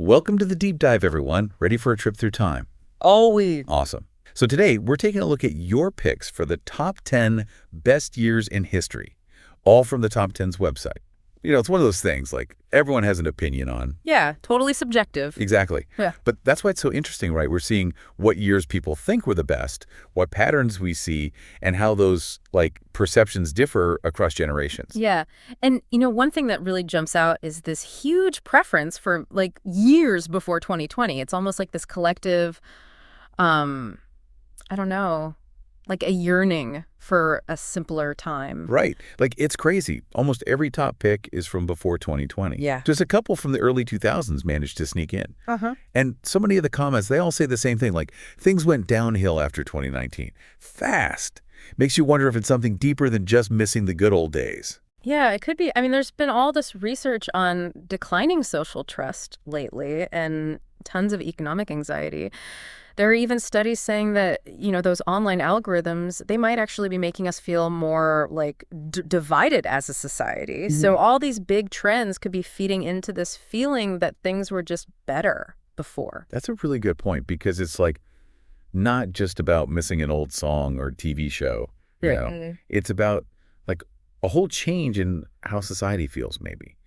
Welcome to the deep dive, everyone. Ready for a trip through time? Always. Awesome. So today, we're taking a look at your picks for the top 10 best years in history, all from the Top 10's website. It's one of those things, like, everyone has an opinion on. Yeah, totally subjective. Exactly. Yeah. But that's why it's so interesting, right? We're seeing what years people think were the best, what patterns we see, and how those, perceptions differ across generations. Yeah. And, one thing that really jumps out is this huge preference for, years before 2020. It's almost like this collective, I don't know, like a yearning for a simpler time. Right. It's crazy. Almost every top pick is from before 2020. Yeah. Just a couple from the early 2000s managed to sneak in. Uh-huh. And so many of the comments, they all say the same thing, like, things went downhill after 2019. Fast. Makes you wonder if it's something deeper than just missing the good old days. Yeah, it could be. I mean, there's been all this research on declining social trust lately and tons of economic anxiety. There are even studies saying that, those online algorithms, they might actually be making us feel more divided as a society. Mm-hmm. So all these big trends could be feeding into this feeling that things were just better before. That's a really good point, because it's not just about missing an old song or TV show. Right. It's about a whole change in how society feels, maybe.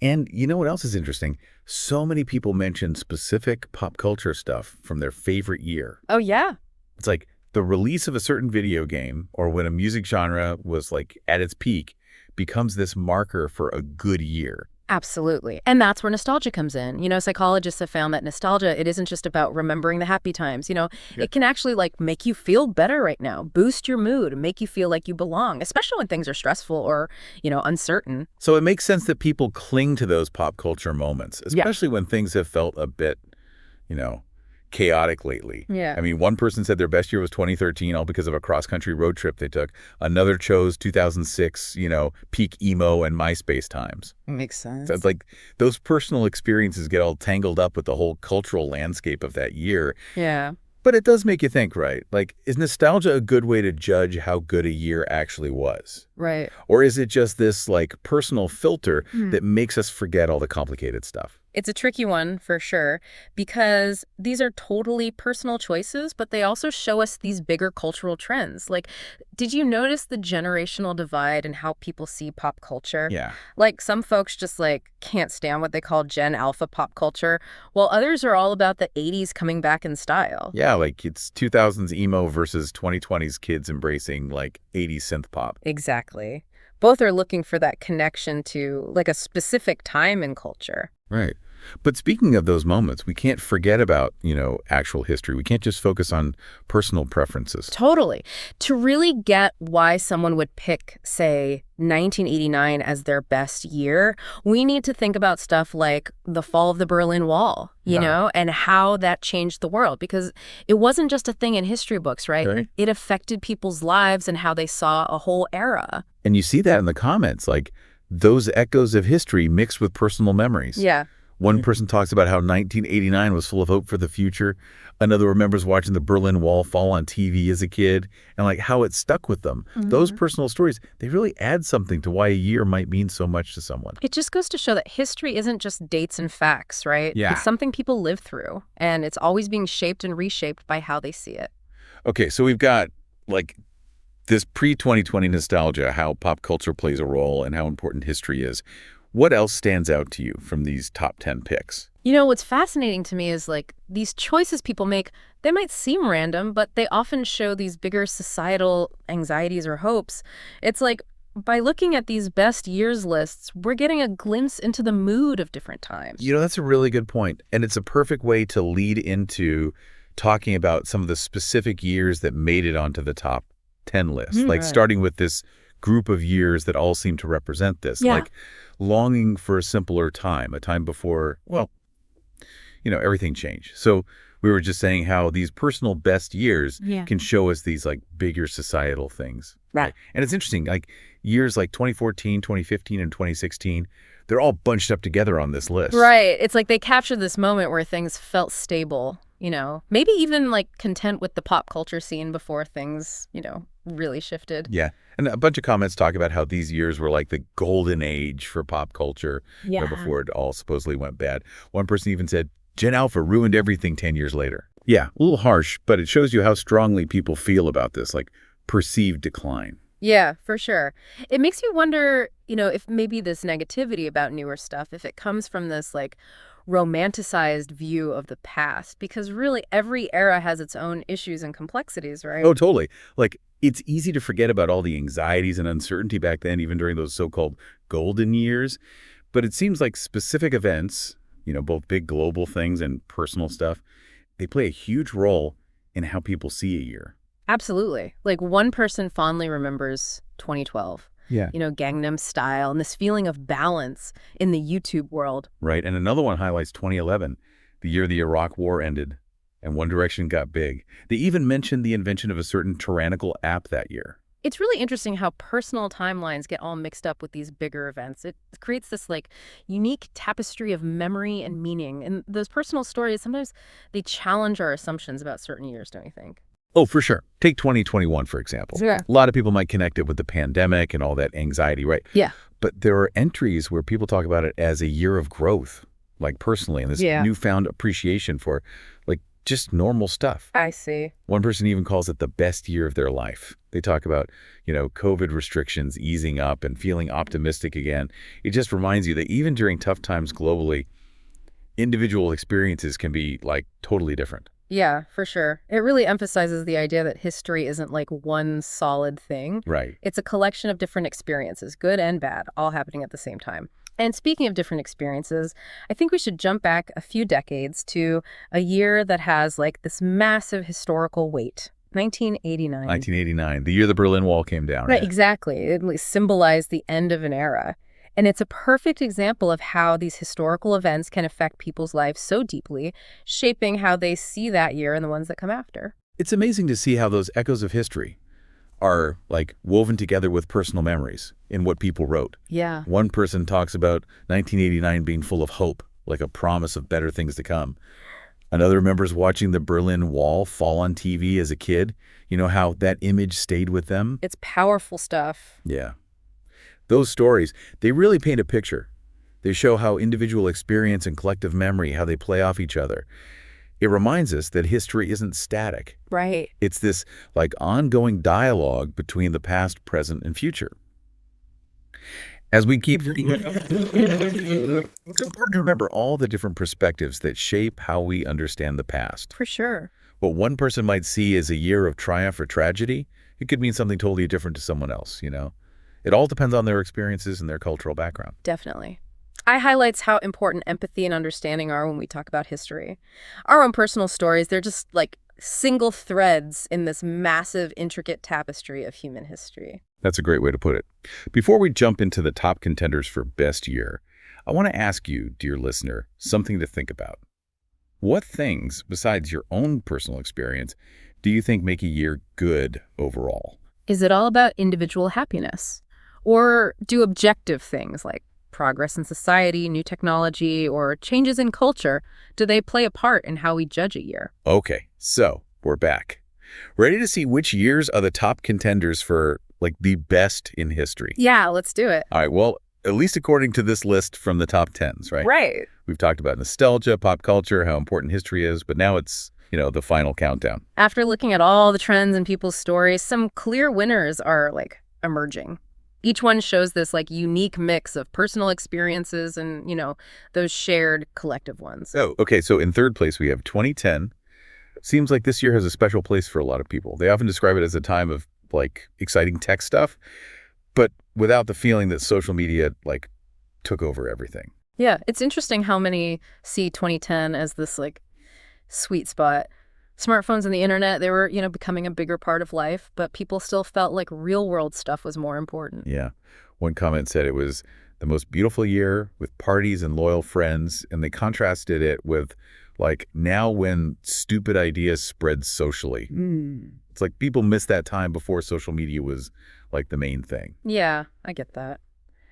And you know what else is interesting? So many people mention specific pop culture stuff from their favorite year. Oh, yeah. It's like the release of a certain video game, or when a music genre was at its peak, becomes this marker for a good year. Absolutely. And that's where nostalgia comes in. Psychologists have found that nostalgia, it isn't just about remembering the happy times. It can actually make you feel better right now, boost your mood, make you feel like you belong, especially when things are stressful or, uncertain. So it makes sense that people cling to those pop culture moments, especially when things have felt a bit, chaotic lately. Yeah. I mean, one person said their best year was 2013, all because of a cross-country road trip they took. Another chose 2006, peak emo and MySpace times. Makes sense. So it's those personal experiences get all tangled up with the whole cultural landscape of that year. Yeah. But it does make you think, right? Is nostalgia a good way to judge how good a year actually was? Right. Or is it just this, personal filter that makes us forget all the complicated stuff? It's a tricky one, for sure, because these are totally personal choices, but they also show us these bigger cultural trends. Did you notice the generational divide in how people see pop culture? Yeah. Some folks just, can't stand what they call Gen Alpha pop culture, while others are all about the 80s coming back in style. Yeah, it's 2000s emo versus 2020s kids embracing, 80s synth pop. Exactly. Both are looking for that connection to, a specific time in culture. Right. But speaking of those moments, we can't forget about, actual history. We can't just focus on personal preferences. Totally. To really get why someone would pick, say, 1989 as their best year, we need to think about stuff like the fall of the Berlin Wall, and how that changed the world. Because it wasn't just a thing in history books, right? Right. It affected people's lives and how they saw a whole era. And you see that in the comments, those echoes of history mixed with personal memories. Yeah. One person talks about how 1989 was full of hope for the future. Another remembers watching the Berlin Wall fall on TV as a kid and how it stuck with them. Mm-hmm. Those personal stories, they really add something to why a year might mean so much to someone. It just goes to show that history isn't just dates and facts, right? Yeah. It's something people live through, and it's always being shaped and reshaped by how they see it. Okay, so we've got this pre-2020 nostalgia, how pop culture plays a role and how important history is. What else stands out to you from these top 10 picks? What's fascinating to me is these choices people make, they might seem random, but they often show these bigger societal anxieties or hopes. It's by looking at these best years lists, we're getting a glimpse into the mood of different times. That's a really good point. And it's a perfect way to lead into talking about some of the specific years that made it onto the top 10 list. Right. Starting with this group of years that all seem to represent this. Yeah. Longing for a simpler time, a time before, everything changed. So we were just saying how these personal best years can show us these bigger societal things. Right. And it's interesting, years like 2014, 2015, and 2016, they're all bunched up together on this list. Right. It's they captured this moment where things felt stable, maybe even content with the pop culture scene before things, really shifted. Yeah. And a bunch of comments talk about how these years were like the golden age for pop culture, before it all supposedly went bad. One person even said, Gen Alpha ruined everything 10 years later. Yeah, a little harsh, but it shows you how strongly people feel about this, like perceived decline. Yeah, for sure. It makes you wonder, if maybe this negativity about newer stuff, if it comes from this like romanticized view of the past, because really every era has its own issues and complexities, right? Oh, totally. Like, it's easy to forget about all the anxieties and uncertainty back then, even during those so-called golden years. But it seems like specific events, both big global things and personal stuff, they play a huge role in how people see a year. Absolutely. Like one person fondly remembers 2012. Yeah. Gangnam Style and this feeling of balance in the YouTube world. Right. And another one highlights 2011, the year the Iraq War ended and One Direction got big. They even mentioned the invention of a certain tyrannical app that year. It's really interesting how personal timelines get all mixed up with these bigger events. It creates this like unique tapestry of memory and meaning. And those personal stories, sometimes they challenge our assumptions about certain years, don't you think? Oh, for sure. Take 2021, for example. Sure. A lot of people might connect it with the pandemic and all that anxiety, right? Yeah. But there are entries where people talk about it as a year of growth, like personally, and this newfound appreciation for like just normal stuff. I see. One person even calls it the best year of their life. They talk about, COVID restrictions easing up and feeling optimistic again. It just reminds you that even during tough times globally, individual experiences can be like totally different. Yeah, for sure. It really emphasizes the idea that history isn't like one solid thing. Right. It's a collection of different experiences, good and bad, all happening at the same time. And speaking of different experiences, I think we should jump back a few decades to a year that has like this massive historical weight. 1989. 1989, the year the Berlin Wall came down. Right, exactly. It symbolized the end of an era. And it's a perfect example of how these historical events can affect people's lives so deeply, shaping how they see that year and the ones that come after. It's amazing to see how those echoes of history are like woven together with personal memories in what people wrote. Yeah. One person talks about 1989 being full of hope, like a promise of better things to come. Another remembers watching the Berlin Wall fall on TV as a kid. How that image stayed with them. It's powerful stuff. Yeah. Those stories, they really paint a picture. They show how individual experience and collective memory, how they play off each other. It reminds us that history isn't static. Right. It's this like ongoing dialogue between the past, present, and future. As we keep it's important to remember all the different perspectives that shape how we understand the past. For sure. What one person might see as a year of triumph or tragedy, it could mean something totally different to someone else, It all depends on their experiences and their cultural background. Definitely. I highlights how important empathy and understanding are when we talk about history. Our own personal stories, they're just like single threads in this massive, intricate tapestry of human history. That's a great way to put it. Before we jump into the top contenders for best year, I want to ask you, dear listener, something to think about. What things, besides your own personal experience, do you think make a year good overall? Is it all about individual happiness? Or do objective things like progress in society, new technology, or changes in culture, do they play a part in how we judge a year? Okay, so we're back. Ready to see which years are the top contenders for, like, the best in history? Yeah, let's do it. All right, well, at least according to this list from the top 10s, right? Right. We've talked about nostalgia, pop culture, how important history is, but now it's, the final countdown. After looking at all the trends and people's stories, some clear winners are, like, emerging. Each one shows this, like, unique mix of personal experiences and, those shared collective ones. Oh, okay, so in third place, we have 2010. Seems like this year has a special place for a lot of people. They often describe it as a time of, like, exciting tech stuff, but without the feeling that social media, like, took over everything. Yeah, it's interesting how many see 2010 as this, like, sweet spot. Smartphones and the internet, they were, becoming a bigger part of life, but people still felt like real world stuff was more important. Yeah. One comment said it was the most beautiful year with parties and loyal friends, and they contrasted it with, like, now when stupid ideas spread socially. It's like people missed that time before social media was, like, the main thing. Yeah, I get that.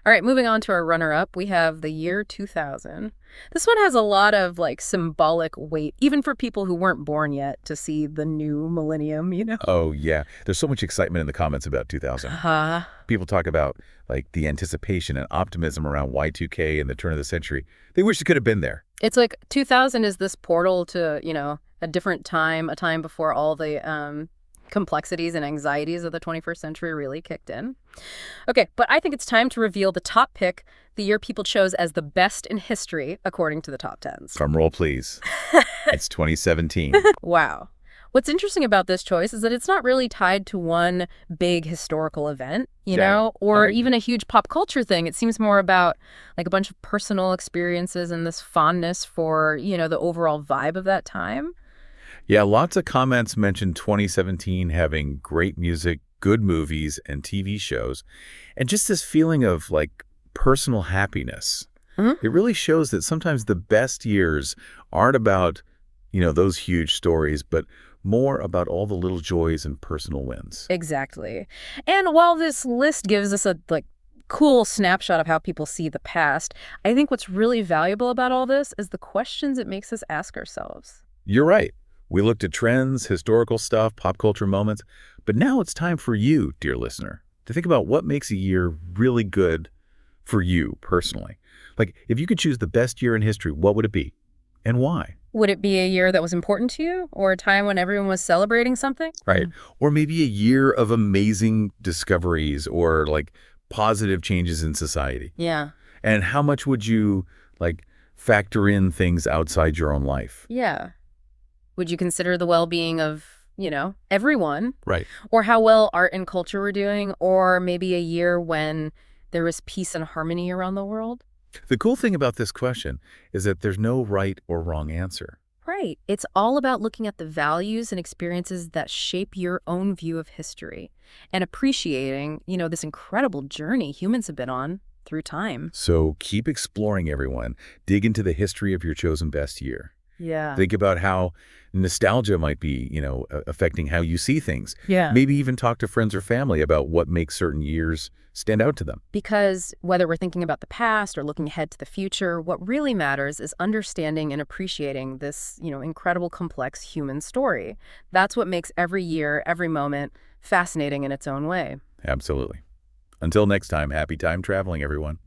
All right, moving on to our runner-up, we have the year 2000. This one has a lot of like symbolic weight, even for people who weren't born yet, to see the new millennium, you know? Oh, yeah. There's so much excitement in the comments about 2000. People talk about like the anticipation and optimism around Y2K and the turn of the century. They wish it could have been there. It's like 2000 is this portal to, a different time, a time before all the complexities and anxieties of the 21st century really kicked in. Okay, but I think it's time to reveal the top pick, the year people chose as the best in history, according to the top tens. Drum roll, please. It's 2017. Wow. What's interesting about this choice is that it's not really tied to one big historical event, or even a huge pop culture thing. It seems more about like a bunch of personal experiences and this fondness for, the overall vibe of that time. Yeah, lots of comments mentioned 2017 having great music, good movies, and TV shows, and just this feeling of like personal happiness. It really shows that sometimes the best years aren't about, those huge stories, but more about all the little joys and personal wins. Exactly. And while this list gives us a cool snapshot of how people see the past, I think what's really valuable about all this is the questions it makes us ask ourselves. You're right. We looked at trends, historical stuff, pop culture moments, but now it's time for you, dear listener, to think about what makes a year really good for you personally. Like, if you could choose the best year in history, what would it be and why? Would it be a year that was important to you, or a time when everyone was celebrating something? Right. Or maybe a year of amazing discoveries or like positive changes in society. Yeah. And how much would you factor in things outside your own life? Yeah. Would you consider the well-being of, everyone? Right. Or how well art and culture were doing? Or maybe a year when there was peace and harmony around the world? The cool thing about this question is that there's no right or wrong answer. Right. It's all about looking at the values and experiences that shape your own view of history and appreciating, this incredible journey humans have been on through time. So keep exploring, everyone. Dig into the history of your chosen best year. Yeah. Think about how nostalgia might be, affecting how you see things. Yeah. Maybe even talk to friends or family about what makes certain years stand out to them. Because whether we're thinking about the past or looking ahead to the future, what really matters is understanding and appreciating this, incredible, complex human story. That's what makes every year, every moment fascinating in its own way. Absolutely. Until next time, happy time traveling, everyone.